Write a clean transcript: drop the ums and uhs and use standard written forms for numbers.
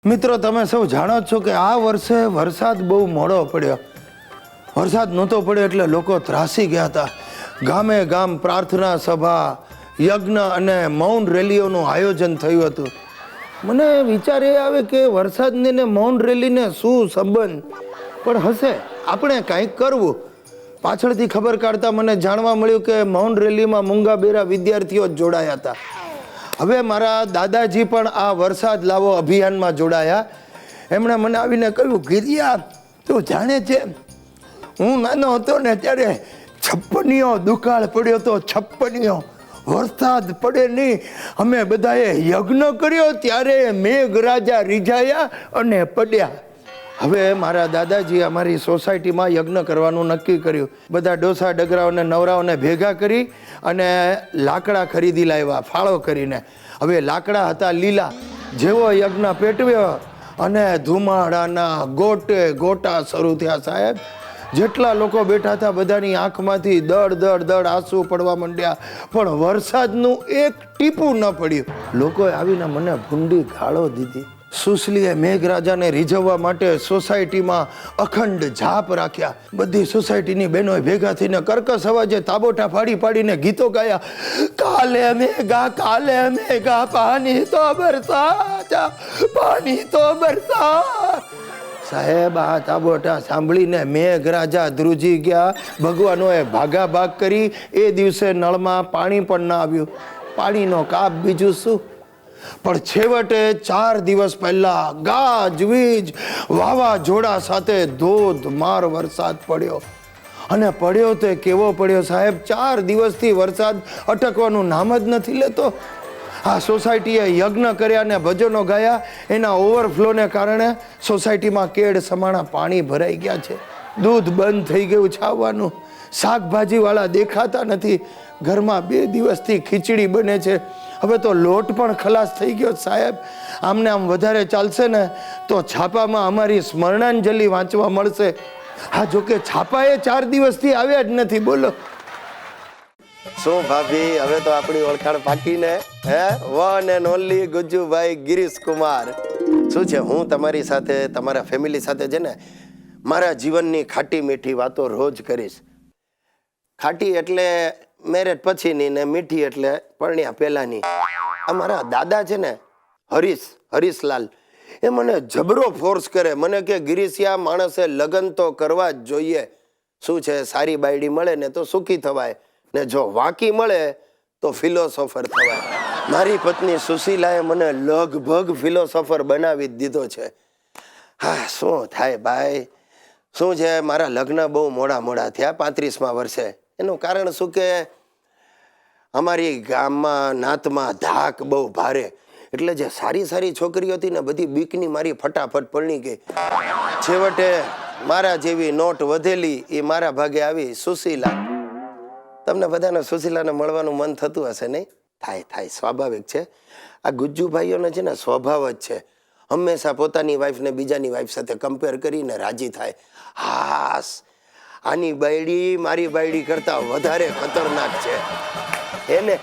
મિત્રો તમે સૌ જાણો છો કે આ વર્ષે વરસાદ બહુ મોડો પડ્યો. વરસાદ નહોતો પડ્યો એટલે લોકો ત્રાસી ગયા હતા. ગામે ગામ પ્રાર્થના સભા, યજ્ઞ અને મૌન રેલીઓનું આયોજન થયું હતું. મને વિચાર એ આવે કે વરસાદને ને મૌન રેલીને શું સંબંધ પણ હશે, આપણે કાંઈક કરવું. પાછળથી ખબર કાઢતા મને જાણવા મળ્યું કે મૌન રેલીમાં મૂંગા બેરા વિદ્યાર્થીઓ જ જોડાયા હતા. હવે મારા દાદાજી પણ આ વરસાદ લાવો અભિયાનમાં જોડાયા. એમણે મને આવીને કહ્યું, ગિરિયા તું જાણે છે, હું નાનો હતો ને ત્યારે છપ્પનિયો દુકાળ પડ્યો તો છપ્પનિયો વરસાદ પડે નહીં, અમે બધાએ યજ્ઞ કર્યો ત્યારે મેઘરાજા રીઝાયા અને પડ્યા. હવે મારા દાદાજી અમારી સોસાયટીમાં યજ્ઞ કરવાનું નક્કી કર્યું. બધા ડોસા ડગરાઓને નવરાઓને ભેગા કરી અને લાકડા ખરીદી લાવ્યા ફાળો કરીને. હવે લાકડા હતા લીલા. જેવો યજ્ઞ પેટવ્યો અને ધુમાડાના ગોટે ગોટા શરૂ થયા. સાહેબ, જેટલા લોકો બેઠા હતા બધાની આંખમાંથી દડ દડ દડ આંસુ પડવા માંડ્યા, પણ વરસાદનું એક ટીપું ન પડ્યું. લોકોએ આવીને મને ભૂંડી ગાળો દીધી. સુશલીએ મેઘરાજાને રીઝવવા માટે સોસાયટીમાં અખંડ જાપ રાખ્યા. બધી સોસાયટીની બહેનોએ ભેગા થઈને કર્કશ અવાજે તાબોટા પાડી પાડીને ગીતો ગાયા. કાલે મેઘા પાણી તો બરસા, પાણી તો બરસા. સાહેબ, આ તાબોટા સાંભળીને મેઘરાજા ધ્રુજી ગયા. ભગવાનોએ ભાગા ભાગ કરી. એ દિવસે નળમાં પાણી પણ ના આવ્યું. પાણીનો કાપ બીજું શું. પણ છેવટે 4 દિવસ પહેલા ગાજવીજ વાવાઝોડા સાથે ધોધમાર વરસાદ પડ્યો. અને પડ્યો તો કેવો પડ્યો સાહેબ, 4 દિવસથી વરસાદ અટકવાનું નામ જ નથી લેતો. આ સોસાયટીએ યજ્ઞ કર્યા ને ભજનો ગાયા. એના ઓવરફ્લોને કારણે સોસાયટીમાં કેડ સમાણા પાણી ભરાઈ ગયા છે. દૂધ બંધ થઈ ગયું છાવવાનું. શાકભાજીવાળા દેખાતા નથી. ઘરમાં 2 દિવસથી ખીચડી બને છે. હવે તો લોટ પણ ખલાસ થઈ ગયો સાહેબ. આમને આમ વધારે ચાલશે ને તો છાપામાં અમારી સ્મરણાંજલિ વાંચવા મળશે. હા, જોકે છાપાએ 4 દિવસથી આવ્યા જ નથી. બોલો શું ભાભી, હવે તો આપણી ઓળખાણ પાકીને? હે, one and only Gujjubhai Girish Kumar. શું છે, હું તમારી સાથે, તમારા ફેમિલી સાથે છે ને મારા જીવનની ખાટી મીઠી વાતો રોજ કરીશ. ખાટી એટલે મેરેજ પછીની ને મીઠી એટલે પરણ્યા પહેલાની. અમારા દાદા છે ને હરીશલાલ, એ મને જબરો ફોર્સ કરે. મને કે ગિરીશિયા, માણસે લગ્ન તો કરવા જ જોઈએ. શું છે, સારી બાયડી મળે ને તો સુખી થવાય, ને જો વાંકી મળે તો ફિલોસોફર થવાય. મારી પત્ની સુશીલાએ મને લગભગ ફિલોસોફર બનાવી જ દીધો છે. હા, શું થાય ભાઈ, શું છે, મારા લગ્ન બહુ મોડા થયા, 35મા વર્ષે. એનું કારણ શું કે અમારી ગામમાં નાતમાં ધાક બહુ ભારે, એટલે જે સારી છોકરીઓ હતી ને બધી બીકની મારી ફટાફટ પરણી ગઈ. છેવટે મારા જેવી નોટ વધેલી એ મારા ભાગે આવી સુશીલા. તમને બધાને સુશીલાને મળવાનું મન થતું હશે નહીં? થાય, સ્વાભાવિક છે. આ ગુજ્જુભાઈઓને છે ને સ્વભાવ જ છે, હંમેશા પોતાની વાઈફને બીજાની વાઈફ સાથે કમ્પેર કરીને રાજી થાય. હાસ, આની બાયડી મારી બાયડી કરતા વધારે ખતરનાક છે. એને